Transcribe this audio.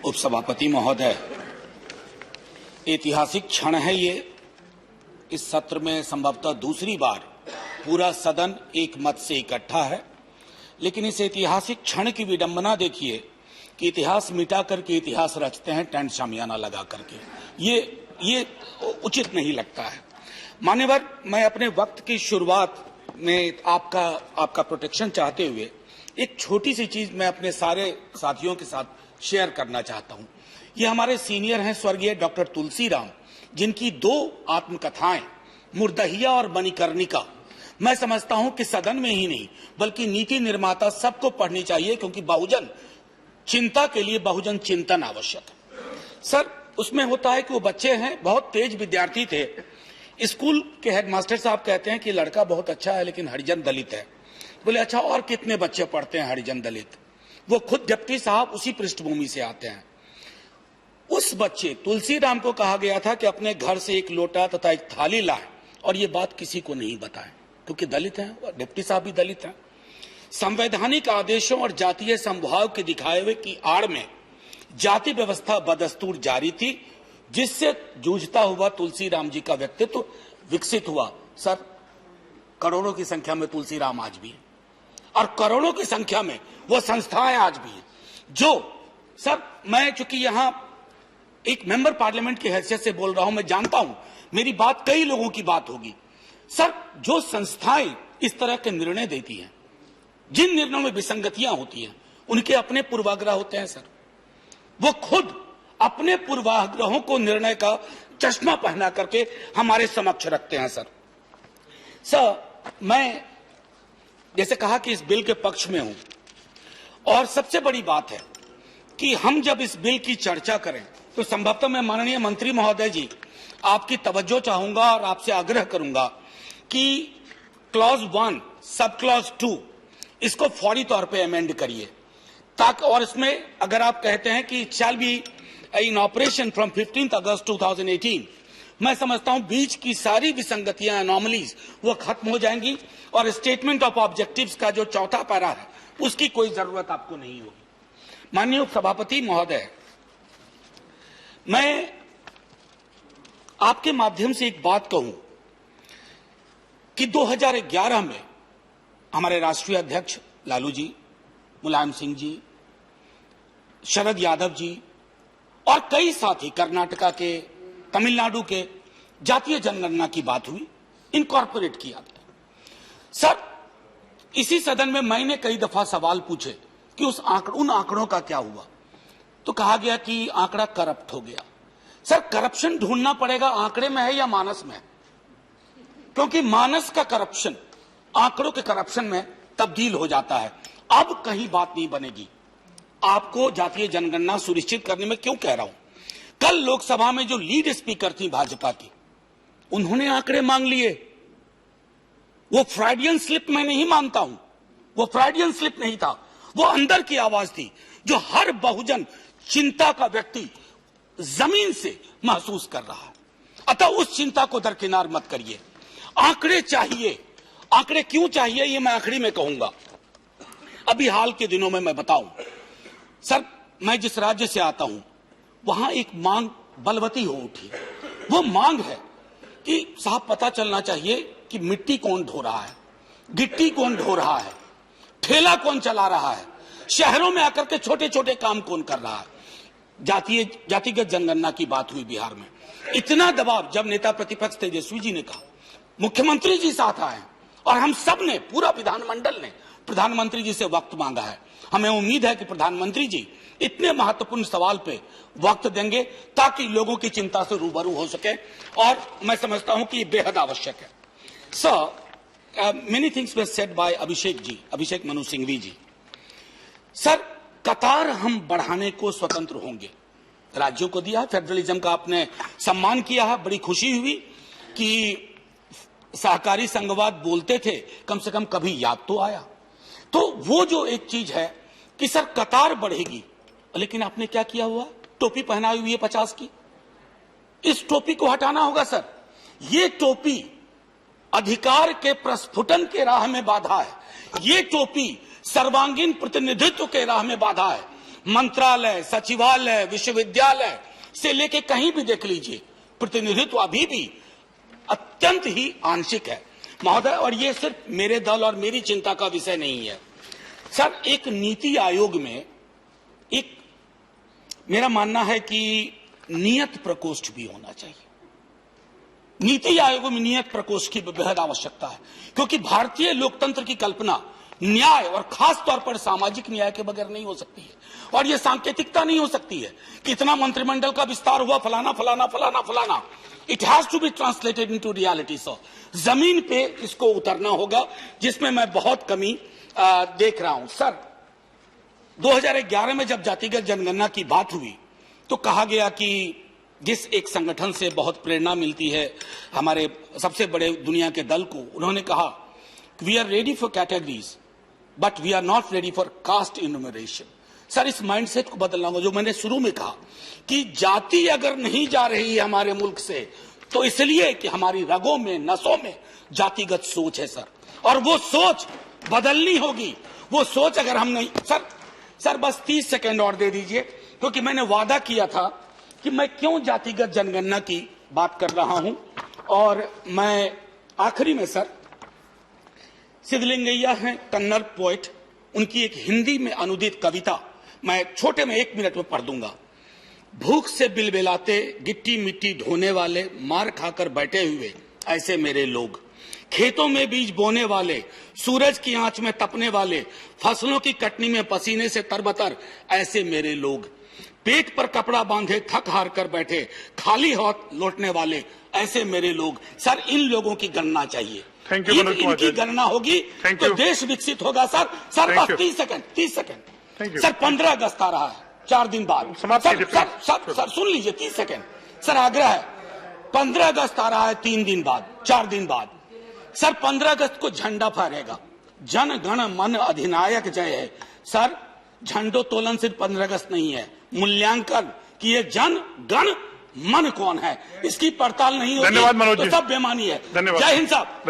उपसभापति महोदय, ऐतिहासिक क्षण है ये। इस सत्र में संभवतः दूसरी बार पूरा सदन एक मत से इकट्ठा है, लेकिन इस ऐतिहासिक क्षण की विडंबना देखिए कि इतिहास मिटा करके इतिहास रचते हैं टेंट शामियाना लगा करके। ये उचित नहीं लगता है। मान्यवर, मैं अपने वक्त की शुरुआत में आपका प्रोटेक्शन चाहते हुए एक छोटी सी चीज मैं अपने सारे साथियों के साथ शेयर करना चाहता हूं। ये हमारे सीनियर हैं स्वर्गीय डॉक्टर तुलसीराम, जिनकी 2 आत्मकथाएं मुर्दहिया और मणिकर्णिका मैं समझता हूं कि सदन में ही नहीं बल्कि नीति निर्माता सबको पढ़नी चाहिए, क्योंकि बहुजन चिंता के लिए बहुजन चिंतन आवश्यक है। सर, उसमें होता है कि वो बच्चे हैं, बहुत तेज विद्यार्थी थे। स्कूल के हेडमास्टर साहब कहते हैं कि लड़का बहुत अच्छा है लेकिन हरिजन दलित है। बोले अच्छा, और कितने बच्चे पढ़ते हैं हरिजन दलित? वो खुद डिप्टी साहब उसी पृष्ठभूमि से आते हैं। उस बच्चे तुलसीराम को कहा गया था कि अपने घर से एक लोटा तथा एक थाली लाए और ये बात किसी को नहीं बताएं, क्योंकि दलित हैं और डिप्टी साहब भी दलित हैं। संवैधानिक आदेशों और जातीय समभाव के दिखाए हुए की आड़ में जाति व्यवस्था बदस्तूर जारी थी, जिससे जूझता हुआ तुलसीराम जी का व्यक्तित्व विकसित हुआ। सर, करोड़ों की संख्या में तुलसीराम आज भी है और करोड़ों की संख्या में वो संस्थाएं आज भी हैं जो, सर, मैं चूंकि यहां एक मेंबर पार्लियामेंट की हैसियत से बोल रहा हूं, मैं जानता हूं मेरी बात कई लोगों की बात होगी। सर, जो संस्थाएं इस तरह के निर्णय देती हैं, जिन निर्णयों में विसंगतियां होती हैं, उनके अपने पूर्वाग्रह होते हैं। सर, वो खुद अपने पूर्वाग्रहों को निर्णय का चश्मा पहना करके हमारे समक्ष रखते हैं। सर, मैं जैसे कहा कि इस बिल के पक्ष में हूं, और सबसे बड़ी बात है कि हम जब इस बिल की चर्चा करें तो संभवतः मैं माननीय मंत्री महोदय जी आपकी तवज्जो चाहूंगा और आपसे आग्रह करूंगा कि क्लॉज 1 सब क्लॉज 2 इसको फौरी तौर पे अमेंड करिए, ताकि, और इसमें अगर आप कहते हैं कि it shall be in operation from 15 अगस्त 2018, मैं समझता हूं बीच की सारी विसंगतियां, एनॉमलीज वो खत्म हो जाएंगी और स्टेटमेंट ऑफ ऑब्जेक्टिव्स का जो चौथा पैरा है उसकी कोई जरूरत आपको नहीं होगी। माननीय उपसभापति महोदय, मैं आपके माध्यम से एक बात कहूं कि 2011 में हमारे राष्ट्रीय अध्यक्ष लालू जी, मुलायम सिंह जी, शरद यादव जी और कई साथी कर्नाटका के, तमिलनाडु के जातीय जनगणना की बात हुई, इनकॉर्पोरेट किया गया। सर, इसी सदन में मैंने कई दफा सवाल पूछे कि उन आंकड़ों का क्या हुआ, तो कहा गया कि आंकड़ा करप्ट हो गया। सर, करप्शन ढूंढना पड़ेगा आंकड़े में है या मानस में, क्योंकि मानस का करप्शन आंकड़ों के करप्शन में तब्दील हो जाता है। अब कहीं बात नहीं बनेगी। आपको जातीय जनगणना सुनिश्चित करने में क्यों कह रहा हूं, कल लोकसभा में जो लीड स्पीकर थी भाजपा की, उन्होंने आंकड़े मांग लिए। वो फ्राइडियन स्लिप मैं नहीं मानता हूं, वो फ्राइडियन स्लिप नहीं था, वो अंदर की आवाज थी जो हर बहुजन चिंता का व्यक्ति जमीन से महसूस कर रहा है। अतः उस चिंता को दरकिनार मत करिए। आंकड़े चाहिए। आंकड़े क्यों चाहिए ये मैं आखिरी में कहूंगा। अभी हाल के दिनों में मैं बताऊं, सर, मैं जिस राज्य से आता हूं वहां एक मांग बलवती हो उठी। वो मांग है कि साहब पता चलना चाहिए कि मिट्टी कौन ढो रहा है, गिट्टी कौन ढो रहा है, ठेला कौन चला रहा है, शहरों में आकर के छोटे छोटे काम कौन कर रहा है। जातिगत जनगणना की बात हुई बिहार में। इतना दबाव जब नेता प्रतिपक्ष तेजस्वी जी ने कहा, मुख्यमंत्री जी साथ आए और हम सब ने, पूरा विधानमंडल ने प्रधानमंत्री जी से वक्त मांगा है। हमें उम्मीद है कि प्रधानमंत्री जी इतने महत्वपूर्ण सवाल पे वक्त देंगे ताकि लोगों की चिंता से रूबरू हो सके, और मैं समझता हूं कि ये बेहद आवश्यक है। Sir, many things were said by Abhishek Manu Singhvi ji. Sir, कतार हम बढ़ाने को स्वतंत्र होंगे, राज्यों को दिया, फेडरलिज्म का आपने सम्मान किया है, बड़ी खुशी हुई कि सहकारी संघवाद बोलते थे, कम से कम कभी याद तो आया। तो वो जो एक चीज है कि सर कतार बढ़ेगी, लेकिन आपने क्या किया हुआ, टोपी पहनाई हुई है 50 की, इस टोपी को हटाना होगा। सर, ये टोपी अधिकार के प्रस्फुटन के राह में बाधा है, ये टोपी सर्वांगीण प्रतिनिधित्व के राह में बाधा है। मंत्रालय, सचिवालय, विश्वविद्यालय से लेके कहीं भी देख लीजिए, प्रतिनिधित्व अभी भी अत्यंत ही आंशिक है महोदय। और ये सिर्फ मेरे दल और मेरी चिंता का विषय नहीं है सर। एक नीति आयोग में एक मेरा मानना है कि नियत प्रकोष्ठ भी होना चाहिए। नीति आयोग में नियत प्रकोष्ठ की बेहद आवश्यकता है, क्योंकि भारतीय लोकतंत्र की कल्पना न्याय और खास तौर पर सामाजिक न्याय के बगैर नहीं हो सकती है। और यह सांकेतिकता नहीं हो सकती है कि इतना मंत्रिमंडल का विस्तार हुआ, फलाना फलाना फलाना फलाना। It has to be translated into reality. So जमीन पे इसको उतरना होगा, जिसमें मैं बहुत कमी देख रहा हूं सर। 2011 में जब जातिगत जनगणना की बात हुई तो कहा गया कि जिस एक संगठन से बहुत प्रेरणा मिलती है हमारे सबसे बड़े दुनिया के दल को, उन्होंने कहा we are ready for categories but we are not ready for caste enumeration. Sir, इस माइंडसेट को बदलना होगा। जो मैंने शुरू में कहा कि जाति अगर नहीं जा रही है हमारे मुल्क से, तो इसलिए कि हमारी रगों में, नसों में जातिगत सोच है सर, और वो सोच बदलनी होगी। वो सोच अगर हम नहीं सर बस 30 सेकंड और दे दीजिए, क्योंकि मैंने वादा किया था कि मैं क्यों जातिगत जनगणना की बात कर रहा हूं। और मैं आखिरी में सर, सिद्धलिंगैया हैं कन्नड़ पोएट, उनकी एक हिंदी में अनुदित कविता मैं छोटे में 1 मिनट में पढ़ दूंगा। भूख से बिलबिलाते, गिट्टी मिट्टी ढोने वाले, मार खाकर बैठे हुए ऐसे मेरे लोग, खेतों में बीज बोने वाले, सूरज की आंच में तपने वाले, फसलों की कटनी में पसीने से तरबतर ऐसे मेरे लोग, पेट पर कपड़ा बांधे थक हार कर बैठे, खाली हाथ लौटने वाले ऐसे मेरे लोग। सर, इन लोगों की गणना चाहिए। इनकी गणना होगी तो देश विकसित होगा सर। बस 30 सेकंड सर। 15 अगस्त आ रहा है 4 दिन बाद। सर सुन लीजिए, 30 सेकंड सर, आग्रह है। 15 अगस्त आ रहा है 3 दिन बाद, 4 दिन बाद सर। 15 अगस्त को झंडा फहरेगा, जन गण मन अधिनायक जय है। सर, झंडोत्तोलन सिर्फ 15 अगस्त नहीं है, मूल्यांकन कि ये जन गण मन कौन है, इसकी पड़ताल नहीं होगी तो सब बेमानी है। जय हिंद साहब।